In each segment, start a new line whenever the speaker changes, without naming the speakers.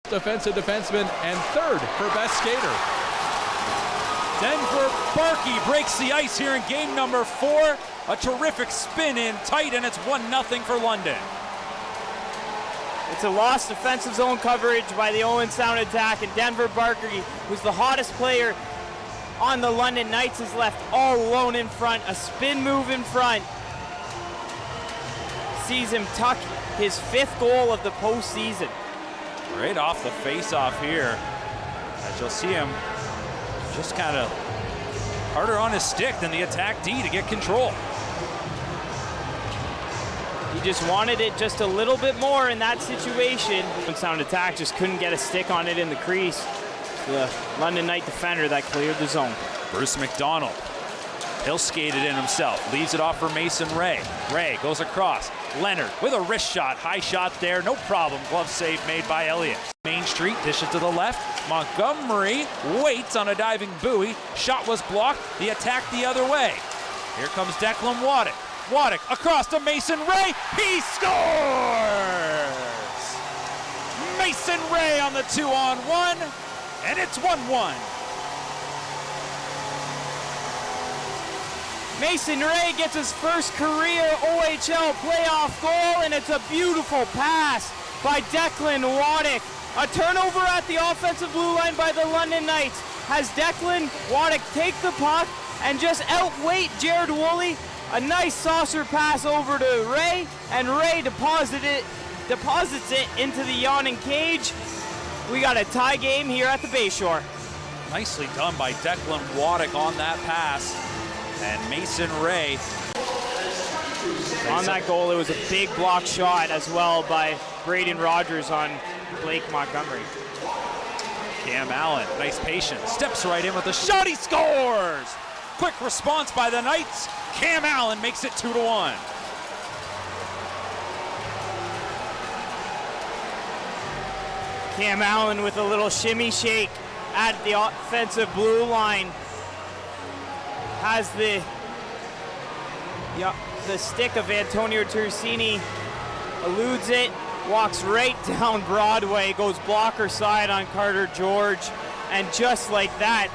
defensive defenseman, and third for best skater.
Denver Barkey breaks the ice here in game number 4. A terrific spin in tight, and it's 1-0 for London.
It's a lost defensive zone coverage by the Owen Sound attack, and Denver Barkey, who's the hottest player on the London Knights, is left all alone in front. A spin move in front sees him tuck his 5th goal of the postseason.
Right off the face-off here, as you'll see him just kind of harder on his stick than the attack D to get control.
He just wanted it just a little bit more in that situation. Sound attack just couldn't get a stick on it in the crease. The London Knight defender that cleared the zone.
Bruce McDonald, he'll skate it in himself. Leaves it off for Masen Wray. Wray goes across. Leonard with a wrist shot. High shot there, no problem. Glove save made by Elliott. Main Street, dish it to the left. Montgomery waits on a diving buoy. Shot was blocked. The attack the other way. Here comes Declan Waddick. Waddick across to Masen Wray. He scores! Masen Wray on the 2-on-1, and it's 1-1.
Masen Wray gets his first career OHL playoff goal, and it's a beautiful pass by Declan Waddick. A turnover at the offensive blue line by the London Knights has Declan Waddick take the puck and just outweight Jared Woolley. A nice saucer pass over to Ray, and Ray deposits it into the yawning cage. We got a tie game here at the Bayshore.
Nicely done by Declan Waddick on that pass. And Masen Wray.
On that goal, it was a big block shot as well by Braden Rogers on Blake Montgomery.
Cam Allen, nice patience, steps right in with a shot, he scores! Quick response by the Knights. Cam Allen makes it 2-1.
Cam Allen with a little shimmy shake at the offensive blue line. Has the stick of Antonio Tersini, eludes it, walks right down Broadway, goes blocker side on Carter George, and just like that,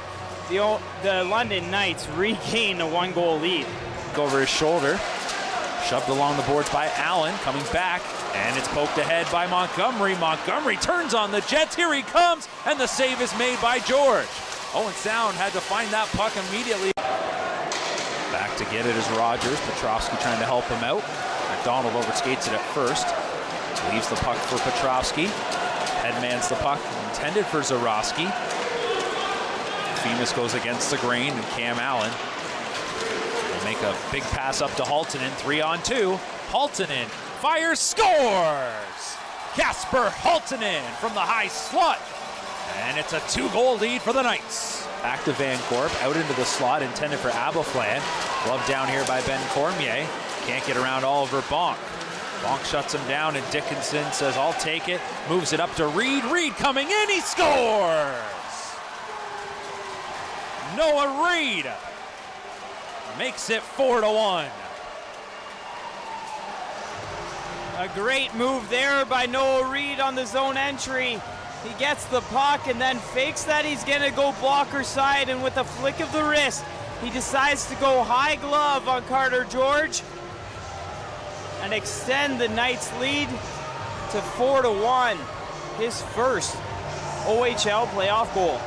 the London Knights regain a 1-goal lead.
Over his shoulder, shoved along the boards by Allen, coming back, and it's poked ahead by Montgomery. Montgomery turns on the Jets, here he comes, and the save is made by George. Owen Sound had to find that puck immediately. Back to get it is Rogers. Petrovsky trying to help him out. McDonald overskates it at first. Leaves the puck for Petrovsky. Headmans the puck, intended for Zarowski. Femus goes against the grain, and Cam Allen will make a big pass up to Haltonen. 3-on-2. Haltonen fires, scores! Kasper Haltonen from the high slot. And it's a 2-goal lead for the Knights. Back to Van Gorp, out into the slot, intended for Abaflan. Glove down here by Ben Cormier. Can't get around Oliver Bonk. Bonk shuts him down, and Dickinson says, I'll take it. Moves it up to Reed. Reed coming in, he scores! Noah Reed makes it 4-1.
A great move there by Noah Reed on the zone entry. He gets the puck and then fakes that he's gonna go blocker side, and with a flick of the wrist, he decides to go high glove on Carter George and extend the Knights lead to 4-1. His first OHL playoff goal.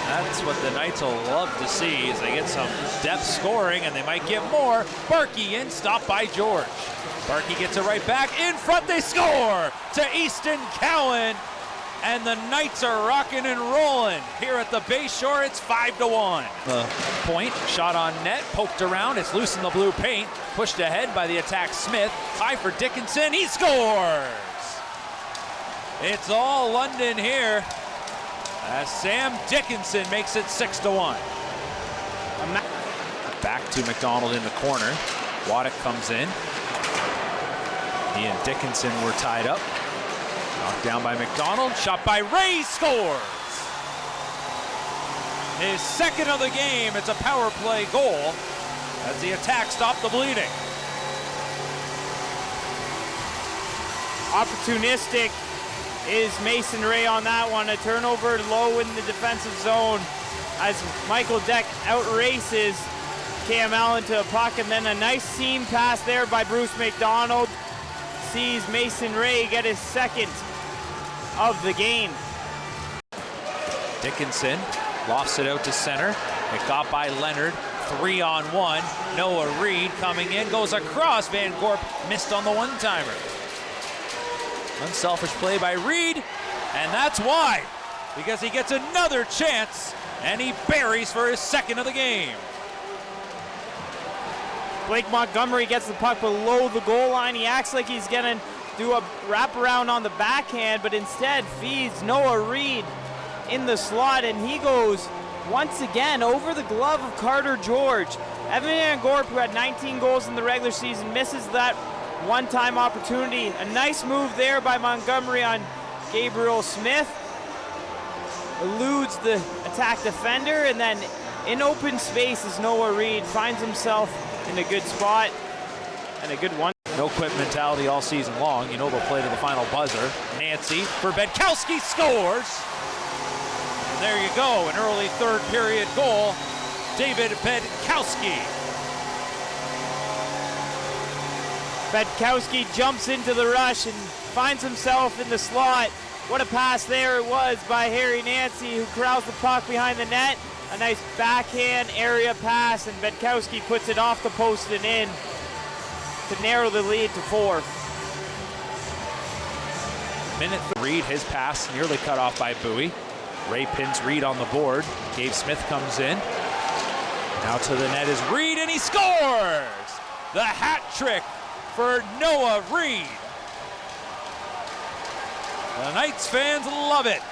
That's what the Knights will love to see, as they get some depth scoring, and they might get more. Barkey in, stopped by George. Barkey gets it right back. In front, they score to Easton Cowan. And the Knights are rocking and rolling. Here at the Bayshore, it's 5-1. The point, shot on net, poked around. It's loose in the blue paint. Pushed ahead by the attack Smith. High for Dickinson, he scores! It's all London here, as Sam Dickinson makes it 6-1. Back to McDonald in the corner. Waddick comes in. He and Dickinson were tied up. Knocked down by McDonald. Shot by Ray, scores! His second of the game. It's a power play goal as the attack stopped the bleeding.
Opportunistic is Masen Wray on that one. A turnover low in the defensive zone as Michael Deck outraces Cam Allen to a puck, and then a nice seam pass there by Bruce McDonald. Sees Masen Wray get his second of the game.
Dickinson lofts it out to center. It got by Leonard. 3-on-1. Noah Reed coming in, goes across. Van Gorp missed on the one-timer. Unselfish play by Reed, and that's why. Because he gets another chance, and he buries for his second of the game.
Blake Montgomery gets the puck below the goal line. He acts like he's gonna do a wraparound on the backhand, but instead feeds Noah Reed in the slot, and he goes once again over the glove of Carter George. Evan Van Gorp, who had 19 goals in the regular season, misses that one-time opportunity. A nice move there by Montgomery on Gabriel Smith. Eludes the attack defender, and then in open space as Noah Reed finds himself in a good spot and a good one.
No quit mentality all season long. You know they'll play to the final buzzer. Nancy for Bedkowski scores. And there you go, an early third period goal. David Bedkowski.
Bedkowski jumps into the rush and finds himself in the slot. What a pass there it was by Harry Nancy, who corrals the puck behind the net. A nice backhand area pass, and Bedkowski puts it off the post and in to narrow the lead to 4.
Minute Reed, his pass nearly cut off by Bowie. Ray pins Reed on the board. Gabe Smith comes in. Now to the net is Reed, and he scores! The hat trick for Noah Reed. The Knights fans love it,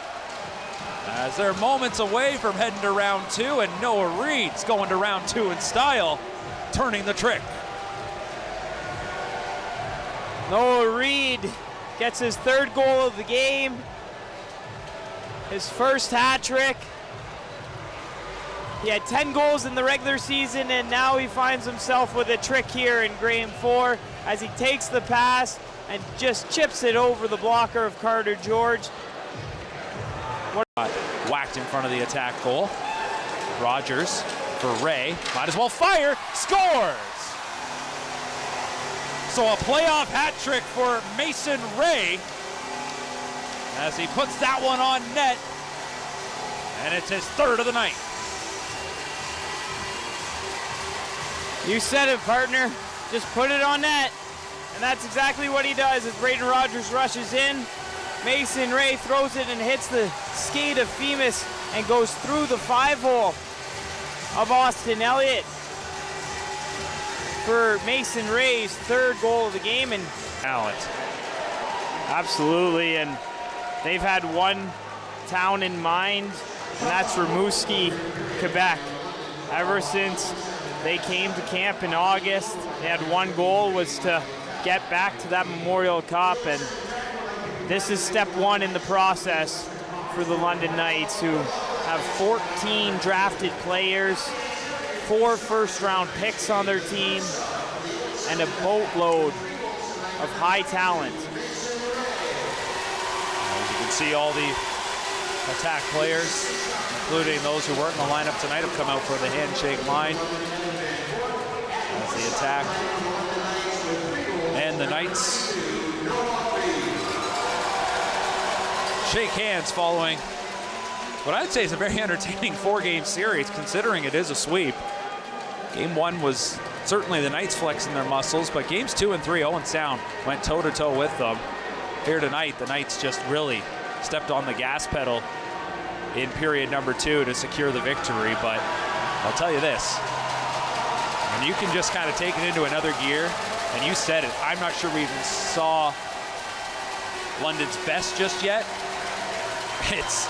as they're moments away from heading to round 2, and Noah Reed's going to round 2 in style, turning the trick.
Noah Reed gets his 3rd goal of the game, his first hat trick. He had 10 goals in the regular season, and now he finds himself with a trick here in game 4 as he takes the pass and just chips it over the blocker of Carter George.
Whacked in front of the attack goal. Rogers for Ray, might as well fire, scores! So a playoff hat trick for Masen Wray as he puts that one on net, and it's his 3rd of the night.
You said it, partner. Just put it on net. And that's exactly what he does as Braden Rogers rushes in. Masen Wray throws it and hits the skate of Femus and goes through the 5-hole of Austin Elliott for Masen Wray's 3rd goal of the game. And
Talent.
Absolutely, and they've had one town in mind, and that's Rimouski, Quebec. Ever since they came to camp in August, they had one goal, was to get back to that Memorial Cup, and this is step 1 in the process for the London Knights, who have 14 drafted players, 4 first-round picks on their team, and a boatload of high talent.
As you can see, all the attack players, including those who weren't in the lineup tonight, have come out for the handshake line. As the attack and the Knights shake hands following what I'd say is a very entertaining 4-game series, considering it is a sweep. Game 1 was certainly the Knights flexing their muscles, but games 2 and 3, Owen Sound went toe-to-toe with them. Here tonight, the Knights just really stepped on the gas pedal in period number 2 to secure the victory. But I'll tell you this, when you can just kind of take it into another gear, and you said it, I'm not sure we even saw London's best just yet. It's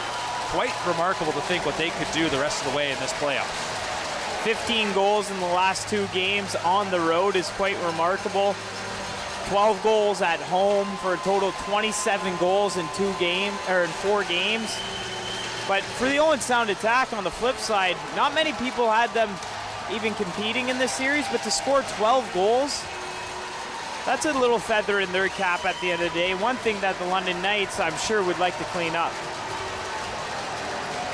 quite remarkable to think what they could do the rest of the way in this playoff.
15 goals in the last 2 games on the road is quite remarkable. 12 goals at home for a total of 27 goals in 4 games. But for the Owen Sound attack, on the flip side, not many people had them even competing in this series, but to score 12 goals That's a little feather in their cap at the end of the day. One thing that the London Knights, I'm sure, would like to clean up.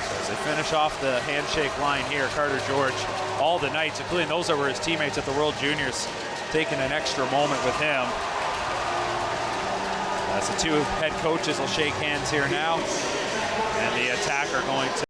So as they finish off the handshake line here, Carter George, all the Knights, including those that were his teammates at the World Juniors, taking an extra moment with him. As the two head coaches will shake hands here now, and the attacker going to